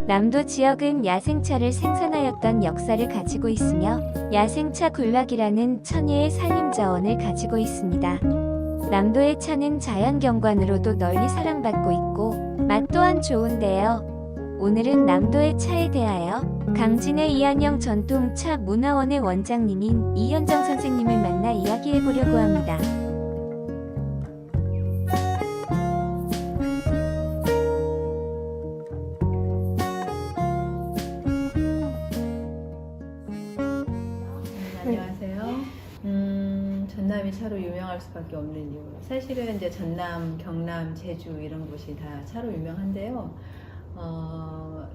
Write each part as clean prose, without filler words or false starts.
남도 지역은 야생차를 생산하였던 역사를 가지고 있으며 야생차 군락이라는 천혜의 산림자원을 가지고 있습니다. 남도의 차는 자연경관으로도 널리 사랑받고 있고 맛 또한 좋은데요. 오늘은 남도의 차에 대하여 강진의 이한영 전통차 문화원의 원장님인 이현정 선생님을 만나 이야기해보려고 합니다. 안녕하세요. 전남이 차로 유명할 수밖에 없는 이유. 사실은 이제 전남, 경남, 제주 이런 곳이 다 차로 유명한데요.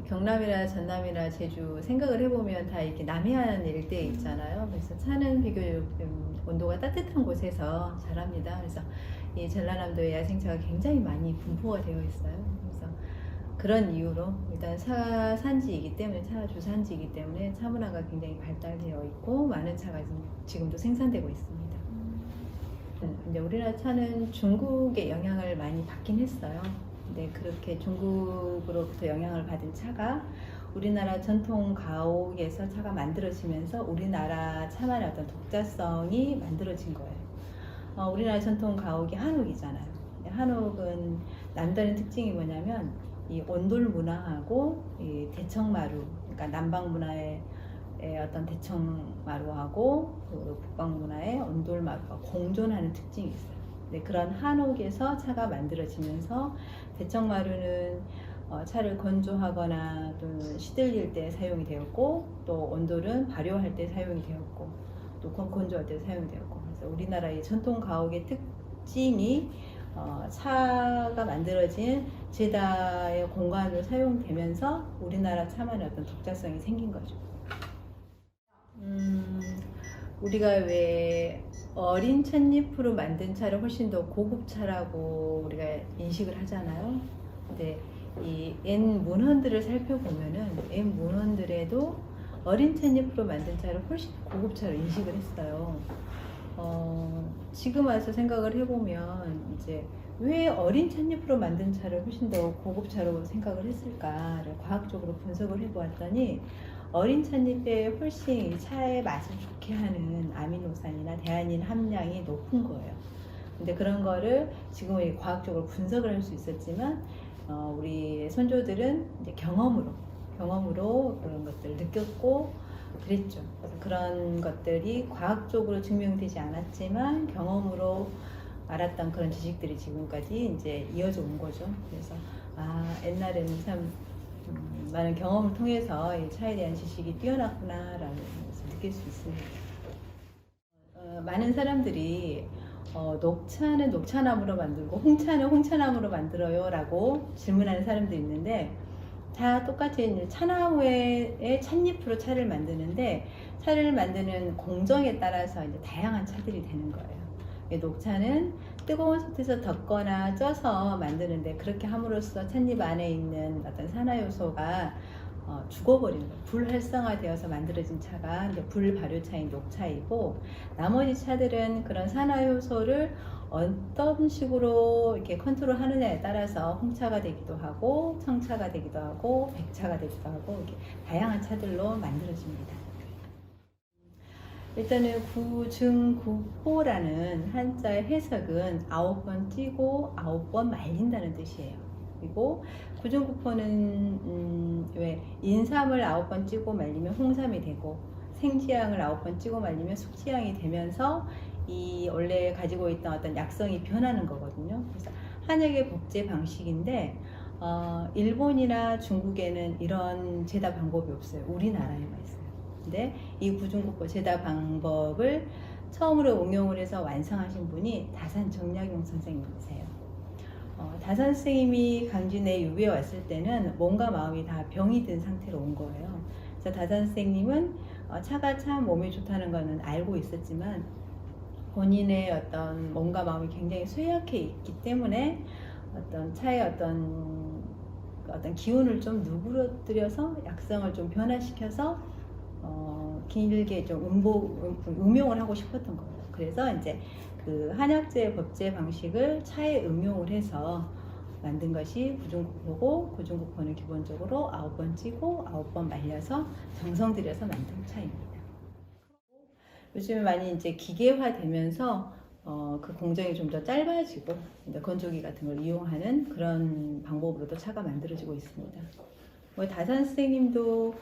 경남이나 전남이나 제주 생각을 해보면 다 이렇게 남해안 일대에 있잖아요. 그래서 차는 비교적 온도가 따뜻한 곳에서 자랍니다. 그래서 이 전라남도에 야생차가 굉장히 많이 분포가 되어 있어요. 그래서 그런 이유로 일단 차 산지이기 때문에, 차 주산지이기 때문에 차 문화가 굉장히 발달되어 있고 많은 차가 지금도 생산되고 있습니다. 이제 우리나라 차는 중국의 영향을 많이 받긴 했어요. 근데 그렇게 중국으로부터 영향을 받은 차가 우리나라 전통 가옥에서 차가 만들어지면서 우리나라 차만의 어떤 독자성이 만들어진 거예요. 우리나라 전통 가옥이 한옥이잖아요. 한옥은 남다른 특징이 뭐냐면 이 온돌 문화하고 이 대청마루, 그러니까 남방 문화의 어떤 대청마루하고 그 북방 문화의 온돌마루가 공존하는 특징이 있어요. 네, 그런 한옥에서 차가 만들어지면서 대청마루는 차를 건조하거나 또는 시들릴 때 사용이 되었고, 또 온돌은 발효할 때 사용이 되었고, 또 건조할 때 사용이 되었고, 그래서 우리나라의 전통 가옥의 특징이 차가 만들어진 제다의 공간으로 사용되면서 우리나라 차만의 어떤 독자성이 생긴 거죠. 우리가 왜 어린 찻잎으로 만든 차를 훨씬 더 고급 차라고 우리가 인식을 하잖아요. 근데 이 옛 문헌들을 살펴보면은 옛 문헌들에도 어린 찻잎으로 만든 차를 훨씬 고급 차로 인식을 했어요. 지금 와서 생각을 해보면 이제 왜 어린 찻잎으로 만든 차를 훨씬 더 고급차로 생각을 했을까를 과학적으로 분석을 해보았더니 어린 찻잎에 훨씬 이 차의 맛을 좋게 하는 아미노산이나 대안인 함량이 높은 거예요. 근데 그런 거를 지금 과학적으로 분석을 할 수 있었지만 우리 선조들은 이제 경험으로 그런 것들을 느꼈고 그랬죠. 그래서 그런 것들이 과학적으로 증명되지 않았지만 경험으로 알았던 그런 지식들이 지금까지 이제 이어져 온 거죠. 그래서 옛날에는 참 많은 경험을 통해서 이 차에 대한 지식이 뛰어났구나라는 것을 느낄 수 있습니다. 많은 사람들이 녹차는 녹차나무로 만들고 홍차는 홍차나무로 만들어요 라고 질문하는 사람들이 있는데, 다 똑같이 차나무의 찻잎으로 차를 만드는데, 차를 만드는 공정에 따라서 이제 다양한 차들이 되는 거예요. 녹차는 뜨거운 솥에서 덮거나 쪄서 만드는데, 그렇게 함으로써 찻잎 안에 있는 어떤 산화요소가 죽어버리는 거예요. 불활성화되어서 만들어진 차가 이제 불발효차인 녹차이고, 나머지 차들은 그런 산화요소를 어떤 식으로 이렇게 컨트롤 하느냐에 따라서 홍차가 되기도 하고, 청차가 되기도 하고, 백차가 되기도 하고, 이렇게 다양한 차들로 만들어집니다. 일단은 구증구포라는 한자의 해석은 9번 찌고 9번 말린다는 뜻이에요. 그리고 구증구포는 왜 인삼을 9번 찌고 말리면 홍삼이 되고, 생지향을 9번 찌고 말리면 숙지향이 되면서 이 원래 가지고 있던 어떤 약성이 변하는 거거든요. 그래서 한약의 복제 방식인데 일본이나 중국에는 이런 제다 방법이 없어요. 우리나라에만 있어요. 근데 이 구중구포 제다 방법을 처음으로 응용을 해서 완성하신 분이 다산 정약용 선생님이세요. 다산 선생님이 강진에 유배에 왔을 때는 몸과 마음이 다 병이 든 상태로 온 거예요. 그래서 다산 선생님은 차가 참 몸에 좋다는 거는 알고 있었지만 본인의 어떤 몸과 마음이 굉장히 쇠약해 있기 때문에 어떤 차의 어떤 기운을 좀 누그러뜨려서 약성을 좀 변화시켜서 길게 좀 음용을 하고 싶었던 거예요. 그래서 이제 그 한약재 법제 방식을 차에 응용을 해서 만든 것이 구중구포고, 구중구포는 기본적으로 9번 찌고 9번 말려서 정성 들여서 만든 차입니다. 요즘에 많이 이제 기계화되면서 그 공정이 좀 더 짧아지고 이제 건조기 같은 걸 이용하는 그런 방법으로도 차가 만들어지고 있습니다. 뭐 다산 선생님도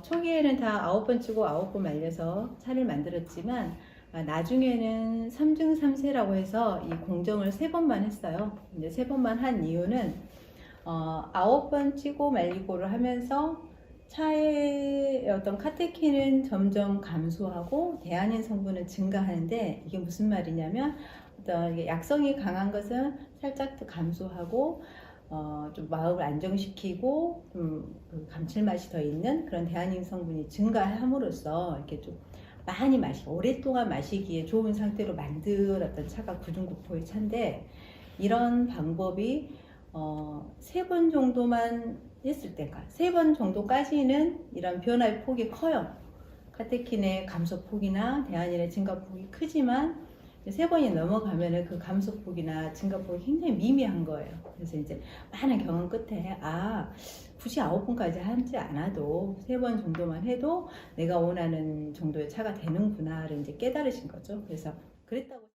초기에는 다 9번 찌고 9번 말려서 차를 만들었지만 나중에는 3중 3세라고 해서 이 공정을 3번만 했어요. 이제 3번만 한 이유는 9번 찌고 말리고를 하면서 차의 어떤 카테킨은 점점 감소하고 대안인 성분은 증가하는데, 이게 무슨 말이냐면 어떤 약성이 강한 것은 살짝 더 감소하고 좀 마음을 안정시키고 좀 그 감칠맛이 더 있는 그런 대안인 성분이 증가함으로써 이렇게 좀 많이 오랫동안 마시기에 좋은 상태로 만들었던 차가 구중구포의 차인데, 이런 방법이 3번 정도만 했을 때가 3번 정도까지는 이런 변화의 폭이 커요. 카테킨의 감소폭이나 대안인의 증가폭이 크지만 3번이 넘어가면은 그 감소폭이나 증가폭이 굉장히 미미한 거예요. 그래서 이제 많은 경험 끝에 굳이 9번까지 하지 않아도 3번 정도만 해도 내가 원하는 정도의 차가 되는구나를 이제 깨달으신 거죠. 그래서 그랬다고.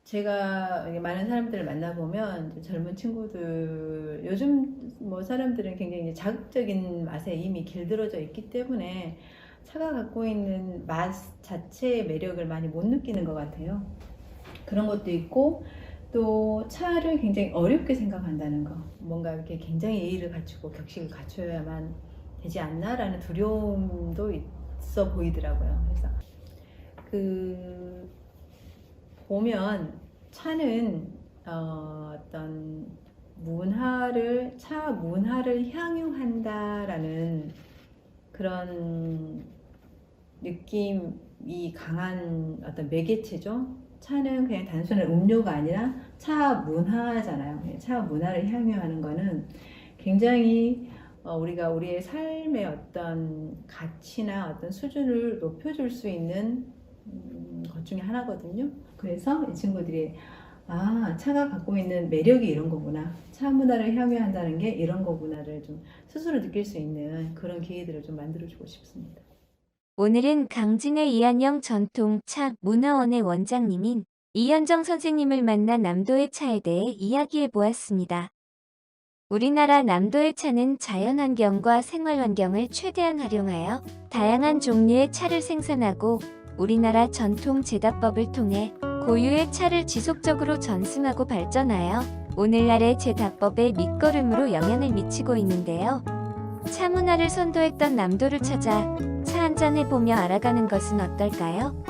제가 많은 사람들을 만나보면 젊은 친구들, 요즘 뭐 사람들은 굉장히 자극적인 맛에 이미 길들어져 있기 때문에 차가 갖고 있는 맛 자체의 매력을 많이 못 느끼는 것 같아요. 그런 것도 있고, 또 차를 굉장히 어렵게 생각한다는 거, 뭔가 이렇게 굉장히 예의를 갖추고 격식을 갖춰야만 되지 않나라는 두려움도 있어 보이더라고요. 그래서 보면 차는 어떤 차 문화를 향유한다라는 그런 느낌이 강한 어떤 매개체죠. 차는 그냥 단순한 음료가 아니라 차 문화잖아요. 차 문화를 향유하는 거는 굉장히 우리가 우리의 삶의 어떤 가치나 어떤 수준을 높여줄 수 있는 것 중에 하나거든요. 그래서 이 친구들이 차가 갖고 있는 매력이 이런 거구나, 차 문화를 향유한다는 게 이런 거구나를 좀 스스로 느낄 수 있는 그런 기회들을 좀 만들어주고 싶습니다. 오늘은 강진의 이한영 전통차 문화원의 원장님인 이현정 선생님을 만나 남도의 차에 대해 이야기해 보았습니다. 우리나라 남도의 차는 자연환경과 생활환경을 최대한 활용하여 다양한 종류의 차를 생산하고 우리나라 전통 제다법을 통해 고유의 차를 지속적으로 전승하고 발전하여 오늘날의 제다법의 밑거름으로 영향을 미치고 있는데요. 차 문화를 선도했던 남도를 찾아 차 한잔 해보며 알아가는 것은 어떨까요?